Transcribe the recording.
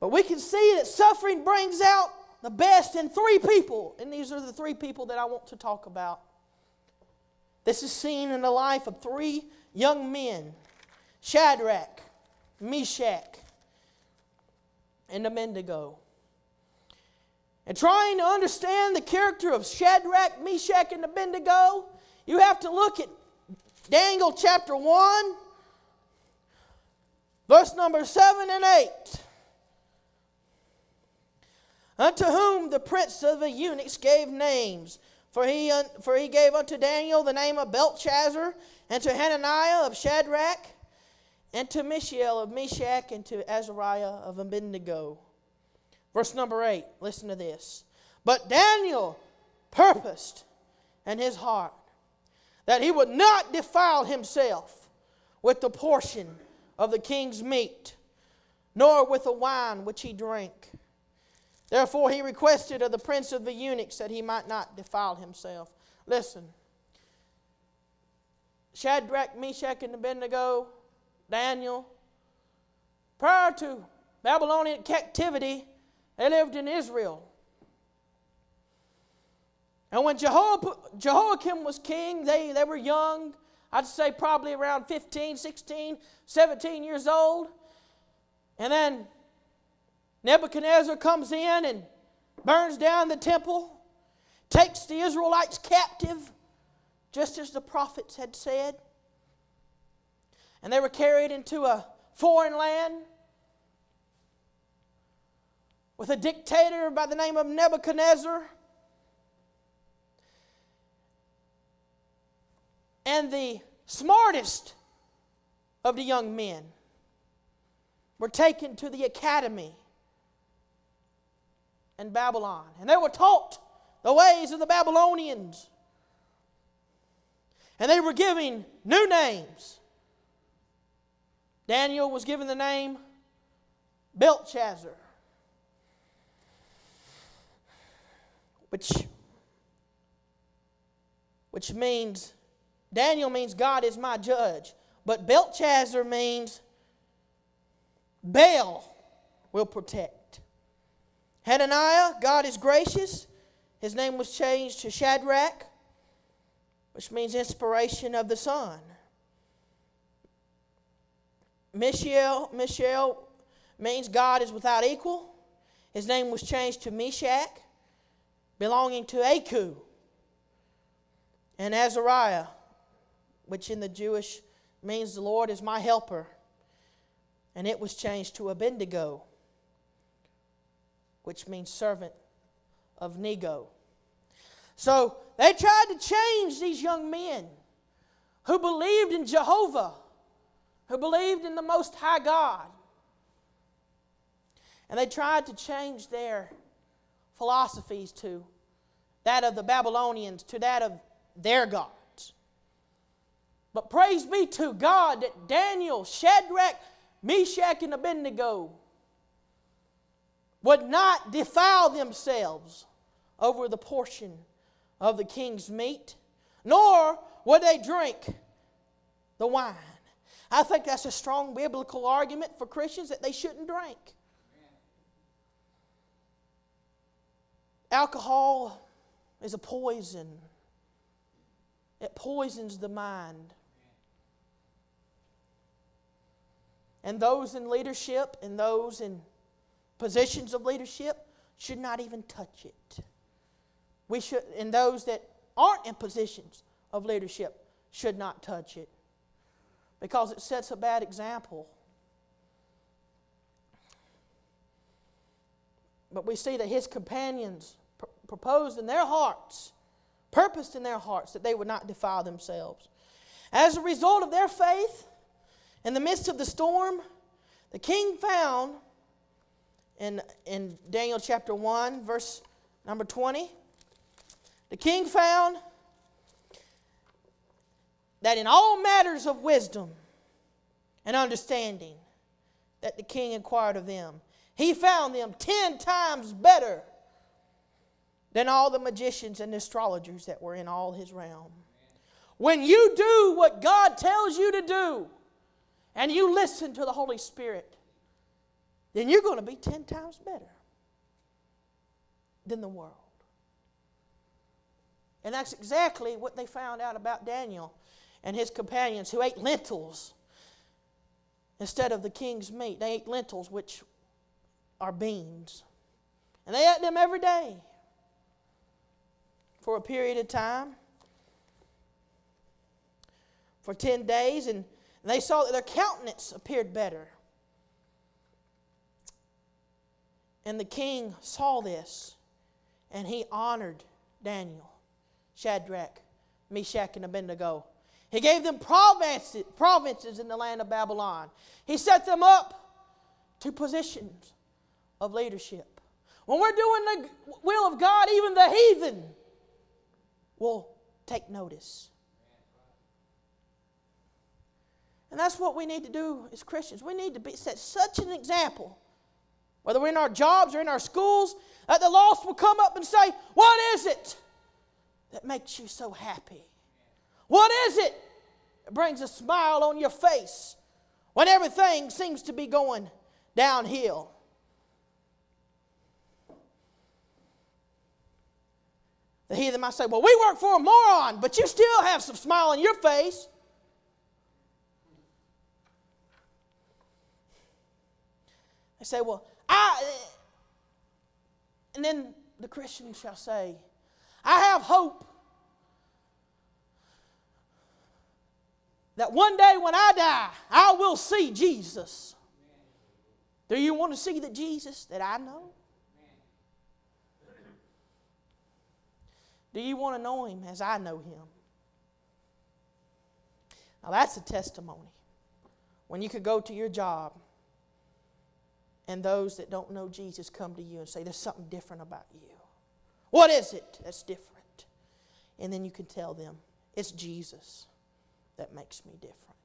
But we can see that suffering brings out the best in three people. And these are the three people that I want to talk about. This is seen in the life of three young men. Shadrach, Meshach, and Abednego. And trying to understand the character of Shadrach, Meshach, and Abednego, you have to look at Daniel chapter 1, verse number 7 and 8. Unto whom the prince of the eunuchs gave names. For he gave unto Daniel the name of Belshazzar, and to Hananiah of Shadrach, and to Mishael of Meshach, and to Azariah of Abednego. Verse number 8, listen to this. But Daniel purposed in his heart that he would not defile himself with the portion of the king's meat, nor with the wine which he drank. Therefore he requested of the prince of the eunuchs that he might not defile himself. Listen. Shadrach, Meshach, and Abednego, Daniel, prior to Babylonian captivity, they lived in Israel. And when Jehoiakim was king, they were young. I'd say probably around 15, 16, 17 years old. And then Nebuchadnezzar comes in and burns down the temple, takes the Israelites captive, just as the prophets had said. And they were carried into a foreign land with a dictator by the name of Nebuchadnezzar. And the smartest of the young men were taken to the academy in Babylon. And they were taught the ways of the Babylonians. And they were given new names. Daniel was given the name Belshazzar, which means, Daniel means God is my judge. But Belshazzar means Baal will protect. Hananiah, God is gracious. His name was changed to Shadrach, which means inspiration of the sun. Mishael means God is without equal. His name was changed to Meshach, belonging to Aku. And Azariah, which in the Jewish means the Lord is my helper. And it was changed to Abednego, which means servant of Nego. So they tried to change these young men who believed in Jehovah, who believed in the Most High God. And they tried to change their philosophies to that of the Babylonians, to that of their gods. But praise be to God that Daniel, Shadrach, Meshach, and Abednego would not defile themselves over the portion of the king's meat, nor would they drink the wine. I think that's a strong biblical argument for Christians that they shouldn't drink. Alcohol is a poison. It poisons the mind. And those in leadership and those in positions of leadership should not even touch it. And those that aren't in positions of leadership should not touch it, because it sets a bad example. But we see that his companions proposed in their hearts, purposed in their hearts, that they would not defile themselves. As a result of their faith, in the midst of the storm, the king found, in Daniel chapter 1, verse number 20, the king found that in all matters of wisdom and understanding that the king inquired of them, he found them 10 times better than all the magicians and astrologers that were in all his realm. When you do what God tells you to do, and you listen to the Holy Spirit, then you're going to be 10 times better than the world. And that's exactly what they found out about Daniel and his companions who ate lentils instead of the king's meat. They ate lentils, which are beans. And they ate them every day for a period of time, for 10 days, and they saw that their countenance appeared better. And the king saw this, and he honored Daniel, Shadrach, Meshach, and Abednego. He gave them provinces in the land of Babylon. He set them up to positions of leadership. When we're doing the will of God, even the heathen will take notice. And that's what we need to do as Christians. We need to set such an example, whether we're in our jobs or in our schools, that the lost will come up and say, what is it that makes you so happy? What is it that brings a smile on your face when everything seems to be going downhill? The heathen might say, well, we work for a moron, but you still have some smile on your face. They say, well, and then the Christian shall say, I have hope that one day when I die, I will see Jesus. Do you want to see the Jesus that I know? Do you want to know Him as I know Him? Now that's a testimony. When you could go to your job and those that don't know Jesus come to you and say, there's something different about you. What is it that's different? And then you can tell them, it's Jesus that makes me different.